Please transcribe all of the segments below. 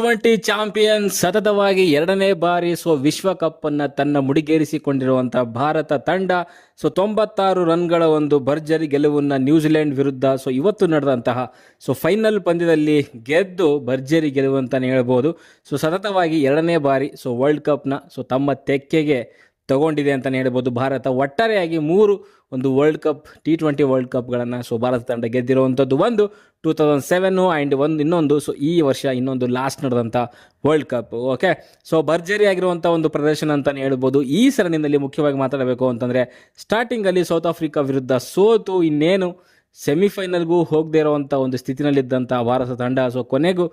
T20 champion ಸತತವಾಗಿ ಎರಡನೇ ಬಾರಿ ವಿಶ್ವಕಪ್ ಅನ್ನ ತನ್ನ ಮುಡಿಗೇರಿಸಿಕೊಂಡಿರುವಂತಹ ಭಾರತ ತಂಡ 96 ರನ್ಗಳ ಒಂದು ಭರ್ಜರಿ ಗೆಲುವನ್ನ ನ್ಯೂಜಿಲೆಂಡ್ ವಿರುದ್ಧ ಇವತ್ತು ನಡೆದಂತಹ ಫೈನಲ್ ಪಂದ್ಯದಲ್ಲಿ ಗೆದ್ದು ಭರ್ಜರಿ ಗೆಲುವು ಅಂತಾನೆ ಹೇಳ್ಬೋದು. ಸತತವಾಗಿ ಎರಡನೇ ಬಾರಿ ವರ್ಲ್ಡ್ ಕಪ್ನ ತಮ್ಮ ತೆಕ್ಕೆಗೆ ತಗೊಂಡಿದೆ ಅಂತಲೇ ಹೇಳ್ಬೋದು. ಭಾರತ ಒಟ್ಟಾರೆಯಾಗಿ 3 ಒಂದು ವರ್ಲ್ಡ್ ಕಪ್ T20 ವರ್ಲ್ಡ್ ಕಪ್ಗಳನ್ನು ಭಾರತ ತಂಡ ಗೆದ್ದಿರುವಂಥದ್ದು. ಒಂದು 2007 ಆ್ಯಂಡ್ ಇನ್ನೊಂದು ಈ ವರ್ಷ ಇನ್ನೊಂದು ಲಾಸ್ಟ್ ನಡೆದಂಥ ವರ್ಲ್ಡ್ ಕಪ್. ಓಕೆ, ಭರ್ಜರಿ ಆಗಿರುವಂಥ ಒಂದು ಪ್ರದರ್ಶನ ಅಂತಲೇ ಹೇಳ್ಬೋದು. ಈ ಸರಣಿಯಲ್ಲಿ ಮುಖ್ಯವಾಗಿ ಮಾತಾಡಬೇಕು ಅಂತಂದರೆ ಸ್ಟಾರ್ಟಿಂಗಲ್ಲಿ ಸೌತ್ ಆಫ್ರಿಕಾ ವಿರುದ್ಧ ಸೋತು ಇನ್ನೇನು ಸೆಮಿಫೈನಲ್ಗೂ ಹೋಗದೇ ಇರುವಂಥ ಒಂದು ಸ್ಥಿತಿನಲ್ಲಿದ್ದಂಥ ಭಾರತ ತಂಡ ಕೊನೆಗೂ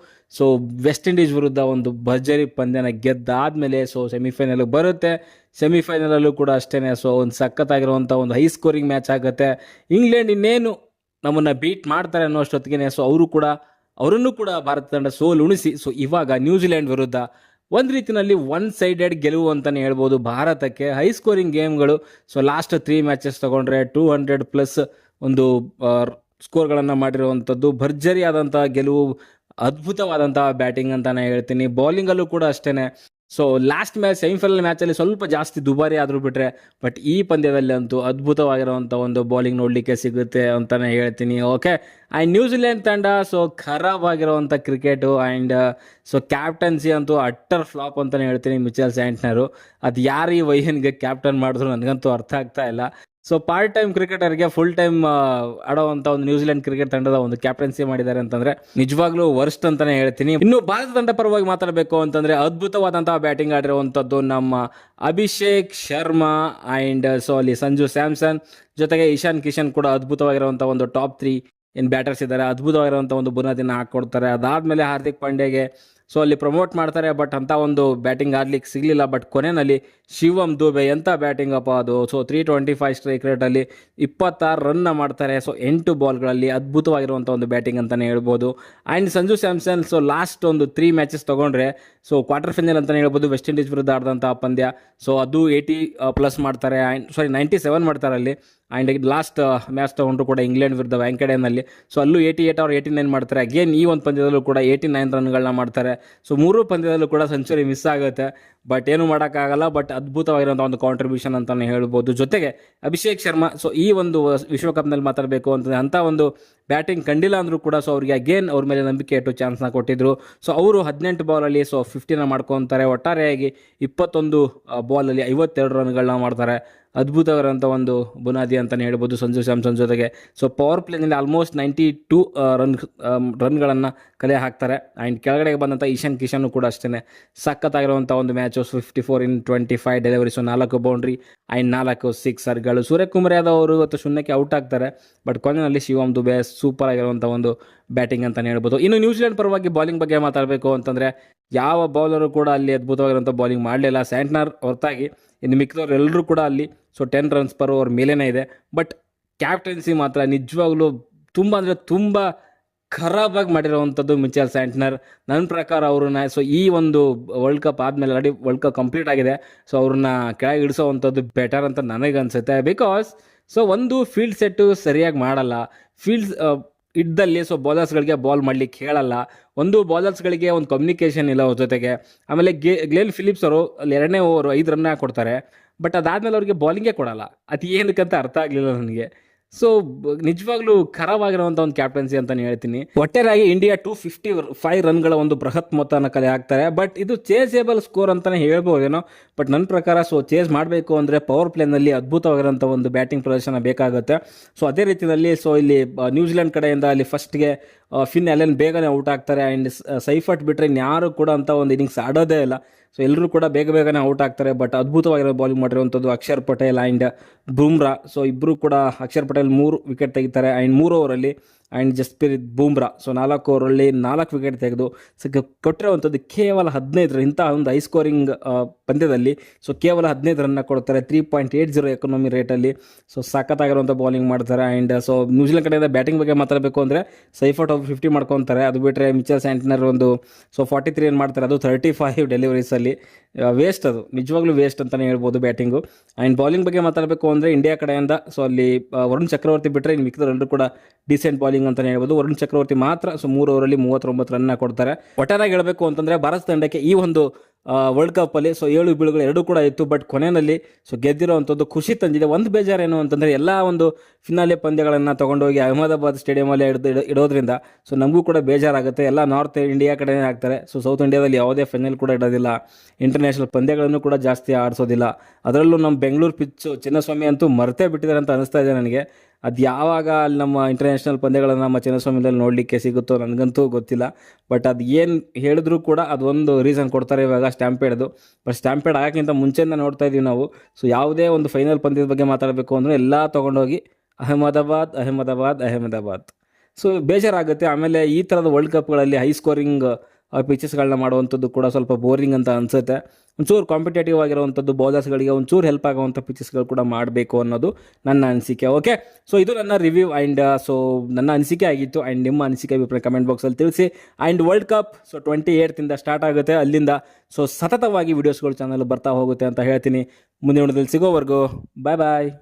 ವೆಸ್ಟ್ ಇಂಡೀಸ್ ವಿರುದ್ಧ ಒಂದು ಭರ್ಜರಿ ಪಂದ್ಯನ ಗೆದ್ದಾದಮೇಲೆ ಸೆಮಿಫೈನಲ್ಗೆ ಬರುತ್ತೆ. ಸೆಮಿಫೈನಲಲ್ಲೂ ಕೂಡ ಅಷ್ಟೇ ಒಂದು ಸಖತ್ತಾಗಿರುವಂಥ ಒಂದು ಹೈ ಸ್ಕೋರಿಂಗ್ ಮ್ಯಾಚ್ ಆಗುತ್ತೆ. ಇಂಗ್ಲೆಂಡ್ ಇನ್ನೇನು ನಮ್ಮನ್ನು ಬೀಟ್ ಮಾಡ್ತಾರೆ ಅನ್ನೋ ಅಷ್ಟೊತ್ತಿಗೆ ಅವರನ್ನು ಕೂಡ ಭಾರತ ತಂಡ ಉಣಿಸಿ ಇವಾಗ ನ್ಯೂಜಿಲೆಂಡ್ ವಿರುದ್ಧ ಒಂದು ರೀತಿಯಲ್ಲಿ ಒನ್ ಸೈಡೆಡ್ ಗೆಲುವು ಅಂತಲೇ ಹೇಳ್ಬೋದು ಭಾರತಕ್ಕೆ. ಹೈ ಸ್ಕೋರಿಂಗ್ ಗೇಮ್ಗಳು ಲಾಸ್ಟ್ 3 ಮ್ಯಾಚಸ್ ತಗೊಂಡ್ರೆ 200+ ಒಂದು ಸ್ಕೋರ್ಗಳನ್ನು ಮಾಡಿರುವಂಥದ್ದು, ಭರ್ಜರಿಯಾದಂಥ ಗೆಲುವು, ಅದ್ಭುತವಾದಂಥ ಬ್ಯಾಟಿಂಗ್ ಅಂತಾನೆ ಹೇಳ್ತೀನಿ. ಬೌಲಿಂಗಲ್ಲೂ ಕೂಡ ಅಷ್ಟೇ. ಲಾಸ್ಟ್ ಮ್ಯಾಚ್ ಸೆಮಿಫೈನಲ್ ಮ್ಯಾಚಲ್ಲಿ ಸ್ವಲ್ಪ ಜಾಸ್ತಿ ದುಬಾರಿ ಆದರೂ ಬಿಟ್ಟರೆ, ಬಟ್ ಈ ಪಂದ್ಯದಲ್ಲಿ ಅಂತೂ ಅದ್ಭುತವಾಗಿರುವಂಥ ಒಂದು ಬೌಲಿಂಗ್ ನೋಡಲಿಕ್ಕೆ ಸಿಗುತ್ತೆ ಅಂತಲೇ ಹೇಳ್ತೀನಿ. ಓಕೆ, ಆ್ಯಂಡ್ ನ್ಯೂಜಿಲೆಂಡ್ ತಂಡ ಖರಾಬ್ ಆಗಿರುವಂಥ ಕ್ರಿಕೆಟು ಆ್ಯಂಡ್ ಕ್ಯಾಪ್ಟನ್ಸಿ ಅಂತೂ ಅಟ್ಟರ್ ಫ್ಲಾಪ್ ಅಂತಲೇ ಹೇಳ್ತೀನಿ. ಮಿಚೆಲ್ ಸ್ಯಾಂಟ್ನರು ಅದು ಯಾರು ಈ ವೈಹನ್ಗೆ ಕ್ಯಾಪ್ಟನ್ ಮಾಡಿದ್ರು ನನಗಂತೂ ಅರ್ಥ ಆಗ್ತಾ ಇಲ್ಲ. ಪಾರ್ಟ್ ಟೈಮ್ ಕ್ರಿಕೆಟರ್ಗೆ ಫುಲ್ ಟೈಮ್ ಆಡೋವಂಥ ಒಂದು ನ್ಯೂಜಿಲೆಂಡ್ ಕ್ರಿಕೆಟ್ ತಂಡದ ಒಂದು ಕ್ಯಾಪ್ಟನ್ಸಿ ಮಾಡಿದ್ದಾರೆ ಅಂತಂದ್ರೆ ನಿಜವಾಗ್ಲೂ ವರ್ಸ್ಟ್ ಅಂತಾನೆ ಹೇಳ್ತೀನಿ. ಇನ್ನು ಭಾರತ ತಂಡ ಪರವಾಗಿ ಮಾತಾಡಬೇಕು ಅಂತಂದ್ರೆ ಅದ್ಭುತವಾದಂತಹ ಬ್ಯಾಟಿಂಗ್ ಆಡಿರುವಂಥದ್ದು ನಮ್ಮ ಅಭಿಷೇಕ್ ಶರ್ಮಾ ಆ್ಯಂಡ್ ಅಲ್ಲಿ ಸಂಜು ಸ್ಯಾಮ್ಸನ್, ಜೊತೆಗೆ ಇಶಾನ್ ಕಿಶನ್ ಕೂಡ ಅದ್ಭುತವಾಗಿರುವಂಥ ಒಂದು ಟಾಪ್ 3 ಬ್ಯಾಟರ್ಸ್ ಇದ್ದಾರೆ. ಅದ್ಭುತವಾಗಿರುವಂಥ ಒಂದು ಬುನಾದಿನ ಹಾಕ್ಕೊಡ್ತಾರೆ. ಅದಾದಮೇಲೆ ಹಾರ್ದಿಕ್ ಪಾಂಡ್ಯಗೆ ಅಲ್ಲಿ ಪ್ರಮೋಟ್ ಮಾಡ್ತಾರೆ, ಬಟ್ ಅಂತ ಒಂದು ಬ್ಯಾಟಿಂಗ್ ಆಡ್ಲಿಕ್ಕೆ ಸಿಗಲಿಲ್ಲ. ಬಟ್ ಕೊನೆಯಲ್ಲಿ ಶಿವಮ್ ದುಬೆ ಎಂಥ ಬ್ಯಾಟಿಂಗ್ ಅಪ್ಪ ಅದು. 325 ಸ್ಟ್ರೈಕ್ ರೇಟಲ್ಲಿ 26 ರನ್ನ ಮಾಡ್ತಾರೆ 8 ಬಾಲ್ಗಳಲ್ಲಿ. ಅದ್ಭುತವಾಗಿರುವಂಥ ಒಂದು ಬ್ಯಾಟಿಂಗ್ ಅಂತಲೇ ಹೇಳ್ಬೋದು. ಆ್ಯಂಡ್ ಸಂಜು ಸ್ಯಾಮ್ಸನ್ ಲಾಸ್ಟ್ ಒಂದು 3 ಮ್ಯಾಚಸ್ ತೊಗೊಂಡ್ರೆ ಕ್ವಾರ್ಟರ್ ಫೈನಲ್ ಅಂತಲೇ ಹೇಳ್ಬೋದು. ವೆಸ್ಟ್ ಇಂಡೀಸ್ ವಿರುದ್ಧ ಆಡಿದಂಥ ಪಂದ್ಯ ಅದು 80+ ಮಾಡ್ತಾರೆ. 97 ಮಾಡ್ತಾರೆ ಅಲ್ಲಿ. ಆ್ಯಂಡ್ ಲಾಸ್ಟ್ ಮ್ಯಾಚ್ ತೊಗೊಂಡ್ರು ಕೂಡ ಇಂಗ್ಲೆಂಡ್ ವಿರುದ್ಧ ವ್ಯಾಂಕಡೇನಲ್ಲಿ ಅಲ್ಲೂ 88 or 89 ಮಾಡ್ತಾರೆ. ಅಗೇನ್ ಈ ಒಂದು ಪಂದ್ಯದಲ್ಲೂ ಕೂಡ 89 ರನ್ಗಳನ್ನ ಮಾಡ್ತಾರೆ. 3 ಪಂದ್ಯದಲ್ಲೂ ಕೂಡ ಸೆಂಚುರಿ ಮಿಸ್ ಆಗುತ್ತೆ, ಬಟ್ ಏನು ಮಾಡೋಕ್ಕಾಗಲ್ಲ. ಬಟ್ ಅದ್ಭುತವಾಗಿರುವಂಥ ಒಂದು ಕಾಂಟ್ರಿಬ್ಯೂಷನ್ ಅಂತಲೇ ಹೇಳ್ಬೋದು. ಜೊತೆಗೆ ಅಭಿಷೇಕ್ ಶರ್ಮಾ ಈ ಒಂದು ವಿಶ್ವಕಪ್ನಲ್ಲಿ ಮಾತಾಡಬೇಕು ಅಂತಂದರೆ ಅಂಥ ಒಂದು ಬ್ಯಾಟಿಂಗ್ ಕಂಡಿಲ್ಲ ಅಂದರೂ ಕೂಡ ಅವ್ರಿಗೆ ಅಗೇನ್ ಅವ್ರ ಮೇಲೆ ನಂಬಿಕೆ ಇಟ್ಟು ಚಾನ್ಸ್ನ ಕೊಟ್ಟಿದ್ರು. ಅವರು 18 ಬಾಲಲ್ಲಿ 50 ಮಾಡ್ಕೊತಾರೆ. ಒಟ್ಟಾರೆಯಾಗಿ 21 ಬಾಲಲ್ಲಿ 52 ರನ್ಗಳನ್ನ ಮಾಡ್ತಾರೆ. ಅದ್ಭುತವಾಗಿರುವಂಥ ಒಂದು ಬುನಾದಿ ಅಂತಲೇ ಹೇಳ್ಬೋದು ಸಂಜು ಸ್ಯಾಮ್ಸನ್ ಜೊತೆಗೆ. ಪವರ್ ಪ್ಲೇನಲ್ಲಿ ಆಲ್ಮೋಸ್ಟ್ 92 ರನ್ಗಳನ್ನು ಕಲೆ ಹಾಕ್ತಾರೆ. ಆ್ಯಂಡ್ ಕೆಳಗಡೆ ಬಂದಂಥ ಇಶಾನ್ ಕಿಶನ್ ಕೂಡ ಅಷ್ಟೇ ಸಖತ್ತಾಗಿರುವಂಥ ಒಂದು match. 54 in 25 delivery, 4 boundary and 4 ಸಿಕ್ಸರ್ಗಳು. ಸೂರ್ಯಕುಮಾರ್ ಯಾದವ್ ಅವರು ಇವತ್ತು ಶೂನ್ಯಕ್ಕೆ ಔಟ್ ಆಗ್ತಾರೆ, ಬಟ್ ಕೊನೆಯಲ್ಲಿ ಶಿವಮ್ ದುಬೆ ಸೂಪರ್ ಆಗಿರುವಂಥ ಒಂದು ಬ್ಯಾಟಿಂಗ್ ಅಂತಲೇ ಹೇಳ್ಬೋದು. ಇನ್ನು ನ್ಯೂಜಿಲೆಂಡ್ ಪರವಾಗಿ ಬಾಲಿಂಗ್ ಬಗ್ಗೆ ಮಾತಾಡಬೇಕು ಅಂತಂದರೆ ಯಾವ ಬೌಲರು ಕೂಡ ಅಲ್ಲಿ ಅದ್ಭುತವಾಗಿರುವಂಥ ಬಾಲಿಂಗ್ ಮಾಡಲಿಲ್ಲ ಸ್ಯಾಂಟ್ನರ್ ಹೊರತಾಗಿ. ಇನ್ನು ಮಿಕ್ಕಿದವ್ರು ಎಲ್ಲರೂ ಕೂಡ ಅಲ್ಲಿ 10 runs per over ಮೇಲೇನೇ ಇದೆ. ಬಟ್ ಕ್ಯಾಪ್ಟನ್ಸಿ ಮಾತ್ರ ನಿಜವಾಗ್ಲೂ ತುಂಬ ಖರಾಬಾಗಿ ಮಾಡಿರೋವಂಥದ್ದು ಮಿಚೆಲ್ ಸ್ಯಾಂಟ್ನರ್. ನನ್ನ ಪ್ರಕಾರ ಅವ್ರನ್ನ ಈ ಒಂದು ವರ್ಲ್ಡ್ ಕಪ್ ಆದಮೇಲೆ ಆಲ್ರೆಡಿ ವರ್ಲ್ಡ್ ಕಪ್ ಕಂಪ್ಲೀಟ್ ಆಗಿದೆ. ಅವ್ರನ್ನ ಕೆಳಗೆ ಇಳಿಸೋವಂಥದ್ದು ಬೆಟರ್ ಅಂತ ನನಗನ್ಸುತ್ತೆ. ಬಿಕಾಸ್ ಒಂದು ಫೀಲ್ಡ್ ಸೆಟ್ಟು ಸರಿಯಾಗಿ ಮಾಡಲ್ಲ. ಫೀಲ್ಡ್ಸ್ ಇದ್ದಲ್ಲಿ ಬೌಲರ್ಸ್ಗಳಿಗೆ ಬಾಲ್ ಮಾಡ್ಲಿಕ್ಕೆ ಹೇಳಲ್ಲ. ಒಂದು ಬೌಲರ್ಸ್ಗಳಿಗೆ ಒಂದು ಕಮ್ಯುನಿಕೇಷನ್ ಇಲ್ಲ ಅವ್ರ ಜೊತೆಗೆ. ಆಮೇಲೆ ಗ್ಲೇನ್ ಫಿಲಿಪ್ಸ್ ಅವರು ಅಲ್ಲಿ 2ನೇ ಓವರ್ 5 ರನ್ ಕೊಡ್ತಾರೆ, ಬಟ್ ಅದಾದಮೇಲೆ ಅವ್ರಿಗೆ ಬಾಲಿಂಗೇ ಕೊಡಲ್ಲ. ಅದು ಏನಕ್ಕಂತ ಅರ್ಥ ಆಗಲಿಲ್ಲ ನನಗೆ. ನಿಜವಾಗ್ಲೂ ಖರಾಬಾಗಿರುವಂಥ ಒಂದು ಕ್ಯಾಪ್ಟನ್ಸಿ ಅಂತಲೇ ಹೇಳ್ತೀನಿ. ಒಟ್ಟಾರೆಯಾಗಿ ಇಂಡಿಯಾ 255 ರನ್ಗಳ ಒಂದು ಬೃಹತ್ ಮೊತ್ತನ ಕಲೆ ಹಾಕ್ತಾರೆ. ಬಟ್ ಇದು ಚೇಸೇಬಲ್ ಸ್ಕೋರ್ ಅಂತಲೇ ಹೇಳ್ಬೋದೇನೋ. ಬಟ್ ನನ್ನ ಪ್ರಕಾರ ಚೇಸ್ ಮಾಡಬೇಕು ಅಂದರೆ ಪವರ್ ಪ್ಲೇನಲ್ಲಿ ಅದ್ಭುತವಾಗಿರೋಂಥ ಒಂದು ಬ್ಯಾಟಿಂಗ್ ಪ್ರದರ್ಶನ ಬೇಕಾಗುತ್ತೆ. ಅದೇ ರೀತಿಯಲ್ಲಿ ಇಲ್ಲಿ ನ್ಯೂಜಿಲೆಂಡ್ ಕಡೆಯಿಂದ ಅಲ್ಲಿ ಫಸ್ಟ್ಗೆ ಫಿನ್ ಅಲೆನ್ ಬೇಗನೆ ಔಟ್ ಆಗ್ತಾರೆ. ಆ್ಯಂಡ್ ಸೈಫರ್ಟ್ ಬಿಟ್ಟರೆ ಇನ್ಯಾರು ಕೂಡ ಅಂತ ಒಂದು ಇನ್ನಿಂಗ್ಸ್ ಆಡೋದೇ ಇಲ್ಲ. ಎಲ್ಲರೂ ಕೂಡ ಬೇಗನೆ ಔಟ್ ಆಗ್ತಾರೆ. ಬಟ್ ಅದ್ಭುತವಾಗಿರೋ ಬಾಲಿಂಗ್ ಮಾಡಿರುವಂಥದ್ದು ಅಕ್ಷರ್ ಪಟೇಲ್ ಆ್ಯಂಡ್ ಬೂಮ್ರಾ. ಇಬ್ಬರು ಕೂಡ ಅಕ್ಷರ್ ಪಟೇಲ್ 3 ವಿಕೆಟ್ ತೆಗಿತಾರೆ. ಆ್ಯಂಡ್ 3 ಓವರಲ್ಲಿ ಆ್ಯಂಡ್ ಜಸ್ಪ್ರೀತ್ ಬೂಮ್ರಾ 4 ಓವರಲ್ಲಿ 4 ವಿಕೆಟ್ ತೆಗೆದು ಕೊಟ್ಟಿರುವಂಥದ್ದು ಕೇವಲ 15 ಇಂಥ ಒಂದು ಹೈ ಸ್ಕೋರಿಂಗ್ ಪಂದ್ಯದಲ್ಲಿ ಕೇವಲ 15 ರನ್ನ ಕೊಡ್ತಾರೆ 3.80 ಎಕಾನಮಿ ರೇಟಲ್ಲಿ. ಸಖತ್ತಾಗಿರುವಂಥ ಬೌಲಿಂಗ್ ಮಾಡ್ತಾರೆ. ಆ್ಯಂಡ್ ನ್ಯೂಜಿಲೆಂಡ್ ಕಡೆಯಿಂದ ಬ್ಯಾಟಿಂಗ್ ಬಗ್ಗೆ ಮಾತಾಡಬೇಕು ಅಂದರೆ ಸೈಫರ್ಟ್ 50 ಮಾಡ್ಕೊತಾರೆ. ಅದು ಬಿಟ್ಟರೆ ಮಿಚೆಲ್ ಸ್ಯಾಂಟ್ನರ್ ಒಂದು 43 ಏನು ಮಾಡ್ತಾರೆ, ಅದು 35 ಡೆಲಿವರೀಸಲ್ಲಿ. ವೇಸ್ಟ್, ಅದು ನಿಜವಾಗ್ಲೂ ವೇಸ್ಟ್ ಅಂತಲೇ ಹೇಳ್ಬೋದು ಬ್ಯಾಟಿಂಗು. ಆ್ಯಂಡ್ ಬೌಲಿಂಗ್ ಬಗ್ಗೆ ಮಾತಾಡಬೇಕು ಅಂದರೆ ಇಂಡಿಯಾ ಕಡೆಯಿಂದ ಅಲ್ಲಿ ವರುಣ್ ಚಕ್ರವರ್ತಿ ಬಿಟ್ಟರೆ ಇನ್ನು ಮಿಕ್ಕಿದವರೆಲ್ಲರೂ ಕೂಡ ಡೀಸೆಂಟ್ ಬಾಲಿಂಗ್ ಬೌಲಿಂಗ್ ಅಂತಲೇ ಹೇಳ್ಬೋದು. ವರುಣ್ ಚಕ್ರವರ್ತಿ ಮಾತ್ರ 3 ಓವರಲ್ಲಿ 39 ರನ್ನ ಕೊಡ್ತಾರೆ. ಒಟ್ಟಾರೆಯಾಗಿ ಹೇಳಬೇಕು ಅಂತಂದರೆ ಭಾರತ ತಂಡಕ್ಕೆ ಈ ಒಂದು ವರ್ಲ್ಡ್ ಕಪ್ಪಲ್ಲಿ 7 ಬೀಳುಗಳು 2 ಕೂಡ ಇತ್ತು. ಬಟ್ ಕೊನೆಯಲ್ಲಿ ಗೆದ್ದಿರೋವಂಥದ್ದು ಖುಷಿ ತಂದಿದೆ. ಒಂದು ಬೇಜಾರೇನು ಅಂತಂದರೆ ಎಲ್ಲ ಒಂದು ಫಿನಾಲೆ ಪಂದ್ಯಗಳನ್ನು ತೊಗೊಂಡೋಗಿ ಅಹಮದಾಬಾದ್ ಸ್ಟೇಡಿಯಮಲ್ಲೇ ಇಡೋದ್ರಿಂದ ನಮಗೂ ಕೂಡ ಬೇಜಾರಾಗುತ್ತೆ. ಎಲ್ಲ ನಾರ್ತ್ ಇಂಡಿಯಾ ಕಡೆನೇ ಆಗ್ತಾರೆ. ಸೌತ್ ಇಂಡಿಯಾದಲ್ಲಿ ಯಾವುದೇ ಫೈನಲ್ ಕೂಡ ಇಡೋದಿಲ್ಲ. ಇಂಟರ್ನ್ಯಾಷನಲ್ ಪಂದ್ಯಗಳನ್ನು ಕೂಡ ಜಾಸ್ತಿ ಆಡಿಸೋದಿಲ್ಲ. ಅದರಲ್ಲೂ ನಮ್ಮ ಬೆಂಗಳೂರು ಪಿಚ್ಚು ಚಿನ್ನಸ್ವಾಮಿ ಅಂತೂ ಮರ್ತೇ ಬಿಟ್ಟಿದ್ದಾರೆ ಅಂತ ಅನಿಸ್ತಾ ಇದೆ ನನಗೆ. ಅದು ಯಾವಾಗ ಅಲ್ಲಿ ನಮ್ಮ ಇಂಟರ್ನ್ಯಾಷನಲ್ ಪಂದ್ಯಗಳನ್ನು ನಮ್ಮ ಚಿನ್ನಸ್ವಾಮಿದಲ್ಲಿ ನೋಡಲಿಕ್ಕೆ ಸಿಗುತ್ತೋ ನನಗಂತೂ ಗೊತ್ತಿಲ್ಲ. ಬಟ್ ಅದು ಏನು ಹೇಳಿದ್ರು ಕೂಡ ಅದೊಂದು ರೀಸನ್ ಕೊಡ್ತಾರೆ ಇವಾಗ ಸ್ಟ್ಯಾಂಪೇಡ್ದು. ಬಟ್ ಸ್ಟ್ಯಾಂಪೇಡ್ ಆಗೋಕ್ಕಿಂತ ಮುಂಚೆಯಿಂದ ನೋಡ್ತಾ ಇದ್ದೀವಿ ನಾವು. ಯಾವುದೇ ಒಂದು ಫೈನಲ್ ಪಂದ್ಯದ ಬಗ್ಗೆ ಮಾತಾಡಬೇಕು ಅಂದರೆ ಎಲ್ಲ ತೊಗೊಂಡೋಗಿ ಅಹಮದಾಬಾದ್ ಅಹಮದಾಬಾದ್ ಅಹಮದಾಬಾದ್. ಬೇಜಾರಾಗುತ್ತೆ. ಆಮೇಲೆ ಈ ಥರದ ವರ್ಲ್ಡ್ ಕಪ್ಗಳಲ್ಲಿ ಹೈ ಸ್ಕೋರಿಂಗ್ ಪಿಚಸ್ಗಳನ್ನ ಮಾಡುವಂಥದ್ದು ಕೂಡ ಸ್ವಲ್ಪ ಬೋರಿಂಗ್ ಅಂತ ಅನಿಸುತ್ತೆ. ಒಂಚೂರು ಕಾಂಪಿಟೇಟಿವ್ ಆಗಿರುವಂಥದ್ದು ಬೌಲರ್ಸ್ಗಳಿಗೆ ಒಂಚೂರು ಹೆಲ್ಪ್ ಆಗುವಂಥ ಪಿಚಸ್ಗಳು ಕೂಡ ಮಾಡಬೇಕು ಅನ್ನೋದು ನನ್ನ ಅನಿಸಿಕೆ. ಓಕೆ, ಇದು ನನ್ನ ರಿವ್ಯೂ ಆ್ಯಂಡ್ ನನ್ನ ಅನಿಸಿಕೆ ಆಗಿತ್ತು. ಆ್ಯಂಡ್ ನಿಮ್ಮ ಅನಿಸಿಕೆ ಅಭಿಪ್ರಾಯ ಕಮೆಂಟ್ ಬಾಕ್ಸಲ್ಲಿ ತಿಳಿಸಿ. And world cup 28th start ಆಗುತ್ತೆ. ಅಲ್ಲಿಂದ ಸತತವಾಗಿ ವೀಡಿಯೋಸ್ಗಳು ಚಾನಲ್ ಬರ್ತಾ ಹೋಗುತ್ತೆ ಅಂತ ಹೇಳ್ತೀನಿ. ಮುಂದಿನ ವಿಡಿಯೋದಲ್ಲಿ ಸಿಗೋವರೆಗೂ ಬಾಯ್ ಬಾಯ್.